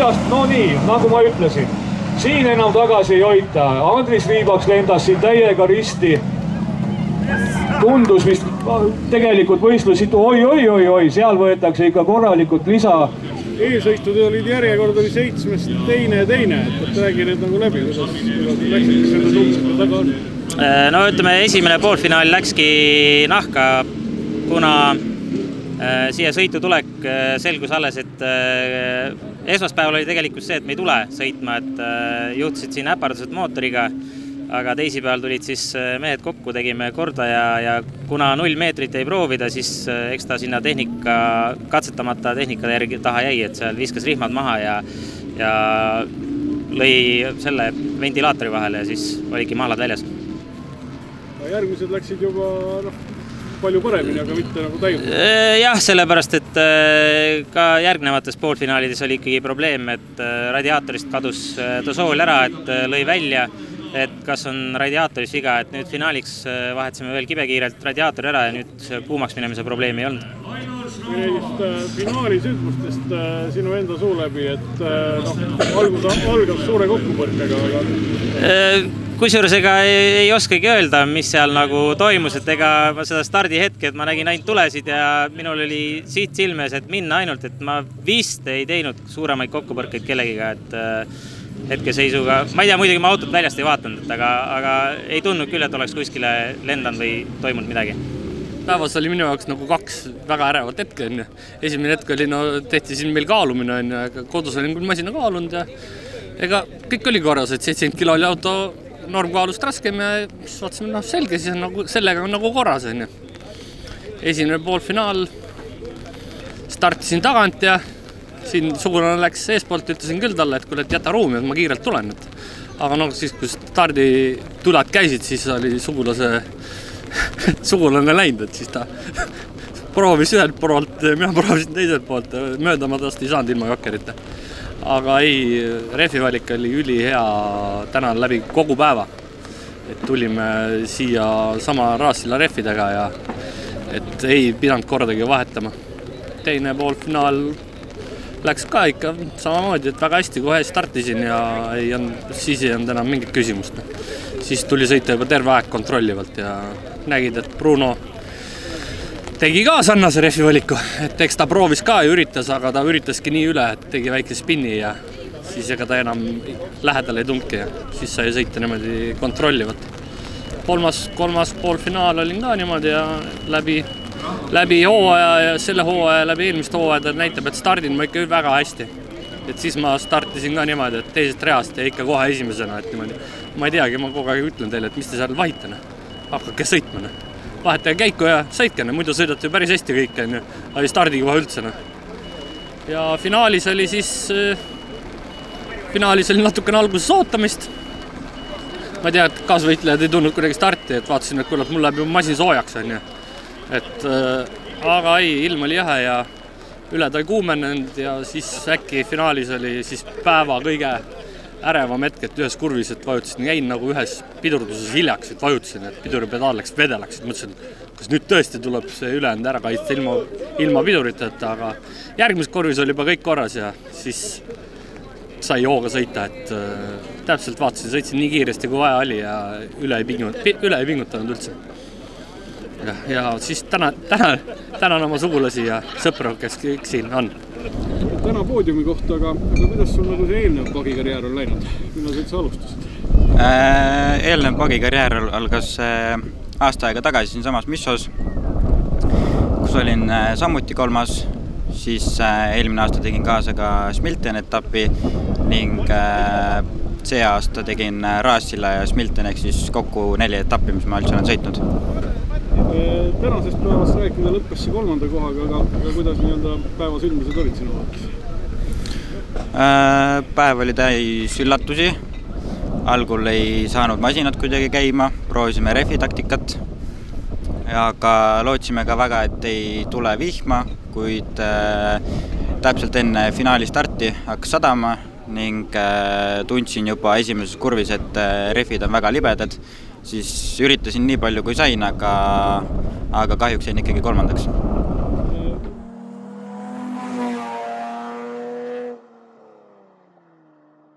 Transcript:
lisast, no nii, nagu ma ütlesin, siin enam tagasi ei hoita. Andris Riibaks lendas siin täiega risti. Tundus vist tegelikult võistlusid, oi, seal võetakse ikka korralikult lisa. Eesõitud olid järjekord oli 7-st teine, et räägi need nagu läbi, kuidas läksid selle tundmusega taga on? No ütleme, esimene poolfinaal läkski nahka, kuna siia sõitu tulek selgus alles, et esmaspäeval oli tegelikult see, et me ei tule sõitma, et juhtusid siin äpardused mootoriga, aga teisipäeval tulid siis mehed kokku, tegime korda ja kuna 0 meetrit jäi proovida, siis eks ta sinna katsetamata tehnika järgi taha jäi, et seal viskas rihmad maha ja lõi selle ventilaatori vahele ja siis oligi mahlad väljas. Järgmised läksid juba palju paremini, aga mitte nagu täiutud. Jah, sellepärast, et ka järgnevates poolfinaalides oli ikkagi probleem, et radiaatorist kadus dosool ära, et lõi välja, et kas on radiaatoris viga, et nüüd finaaliks vahetasime veel kibekiirelt radiaatori ära ja nüüd kuumaks minemise probleemi ei olnud. Neist finaali sündmustest sinu enda suu läbi, et algab suure kokkupõrkega. Kusjuures ega ei oskagi öelda, mis seal nagu toimus, et ega seda stardihetke, et ma nägin ainult tulesid ja minul oli siit silmes, et minna ainult, et ma vist ei teinud suuremaid kokkupõrkeid kellegiga, et hetkeseisuga, ma ei tea, muidugi ma autot väljast ei vaatanud, aga ei tundnud küll, et oleks kuskile lendanud või toimunud midagi. Päevas oli minu jaoks nagu 2 väga ärevat hetke. Esimene hetk oli, tehti siin meil kaalumine, kodus olin küll masina kaalunud ja ega kõik oli korras, et 70 kilo oli auto normkaalust raskem ja siis vaatasime, selge, siis sellega on nagu korras. Esimene poolfinaal, startisin tagant ja siin sugulane läks eespoolt, ütlesin küll talle, et kuule, et jäta ruumi, et ma kiirelt tulen. Aga siis, kui starditulad käisid, siis oli sugulane läinud, et siis ta proovis ühelt poolt, mina proovisin teiselt poolt, mööda ma tast ei saanud ilma jokkerita. Aga ei, rehvivalik oli ülihea täna läbi kogu päeva. Et tulime siia sama Raassila rehvidega ja et ei pidanud kordagi vahetama. Teine poolfinaal läks ka ikka samamoodi, et väga hästi kohe startisin ja siis ei olnud enam mingit küsimust. Siis tuli sõita juba terve aeg kontrollivalt ja nägid, et Bruno tegi ka sarnase rehvivaliku, et eks ta proovis ka ja üritas, aga ta üritaski nii üle, et tegi väike spinni ja siis ega ta enam lähedal ei tulnudki ja siis sai sõita niimoodi kontrollivalt. Kolmas poolfinaal olin ka niimoodi ja läbi hooaja ja selle hooaja ja läbi eelmist hooaja näitab, et stardin ma ikka väga hästi. Et siis ma startisin ka niimoodi, et teisest reast ja ikka kohe esimesena, et niimoodi. Ma ei teagi, ma kogu aeg ütlen teile, et mis te seal vahitane, hakake sõitma. Vahetage käiku ja sõitke, muidu sõidate ju päris hästi kõik, oli stardiga vahe üldse. Ja finaalis oli natukene alguses ootamist. Ma ei tea, et kaasvõitlejad ei tulnud kuidagi starti, et vaatasin, et kuule, mul läheb ju masin soojaks. Aga ei, ilm oli jahe ja üle ta ei kuumenenud ja siis äkki finaalis oli siis päeva kõige ärevam hetk, et ühes kurvis, et vajutasin, jäin nagu ühes pidurduses hiljaks, et vajutasin, et piduripedaal läks vedelaks, et mõtlesin, kas nüüd tõesti tuleb see ülejäänud ära kaitsta ilma piduriteta, aga järgmises kurvis oli juba kõik korras ja siis sai hooga sõita, et täpselt vaatasin, sõitsin nii kiiresti kui vaja oli ja üle ei pingutanud üldse. Ja siis tänan oma sugulasi ja sõpru, kes kõik siin on. Täna poodiumi kohta, aga kuidas sul nagu see eelnev pagikarjäär on läinud? Millal sa üldse alustasid? Eelnev pagikarjäär algas aasta aega tagasi siin samas Missos, kus olin samuti 3. Siis eelmine aasta tegin kaasa ka Smilten etappi ning see aasta tegin Raassila ja Smilten ehk siis kokku 4 etappi, mis ma üldse olen sõitnud. Tänasest päevast rääkida lõppes see 3. kohaga, aga kuidas päeva sündmused olid sinu vaates? Päev oli täis üllatusi. Algul ei saanud masinad kuidagi käima, proovisime rehvitaktikat. Aga lootsime ka väga, et ei tule vihma, kuid täpselt enne finaali starti hakkas sadama ning tundsin juba esimeses kurvis, et rehvid on väga libedad. Siis üritasin nii palju kui sain, aga kahjuks jäin ikkagi 3.